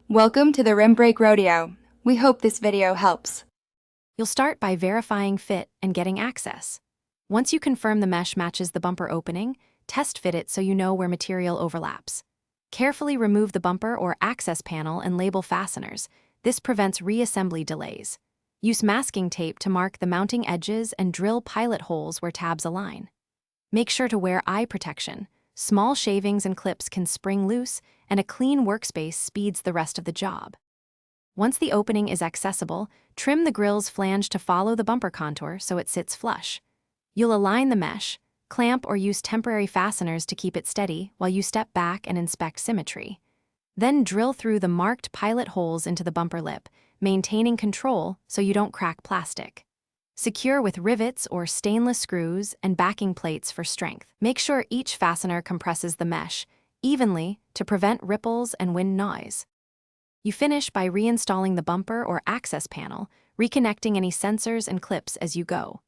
Welcome to the Rim Break Rodeo. We hope this video helps. You'll start by verifying fit and getting access. Once you confirm the mesh matches the bumper opening, test fit it so you know where material overlaps. Carefully remove the bumper or access panel and label fasteners. This prevents reassembly delays. Use masking tape to mark the mounting edges and drill pilot holes where tabs align. Make sure to wear eye protection. Small shavings and clips can spring loose, and a clean workspace speeds the rest of the job. Once the opening is accessible, trim the grill's flange to follow the bumper contour so it sits flush. You'll align the mesh, clamp or use temporary fasteners to keep it steady while you step back and inspect symmetry. Then drill through the marked pilot holes into the bumper lip, maintaining control so you don't crack plastic. Secure with rivets or stainless screws and backing plates for strength. Make sure each fastener compresses the mesh evenly to prevent ripples and wind noise. You finish by reinstalling the bumper or access panel, reconnecting any sensors and clips as you go.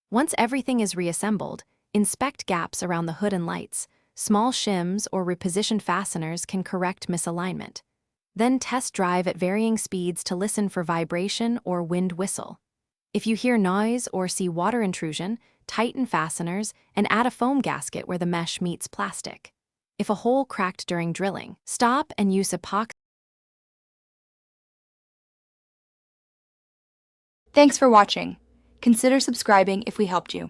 Once everything is reassembled, inspect gaps around the hood and lights. Small shims or repositioned fasteners can correct misalignment. Then test drive at varying speeds to listen for vibration or wind whistle. If you hear noise or see water intrusion, tighten fasteners and add a foam gasket where the mesh meets plastic. If a hole cracked during drilling, stop and use epoxy. Thanks for watching. Consider subscribing if we helped you.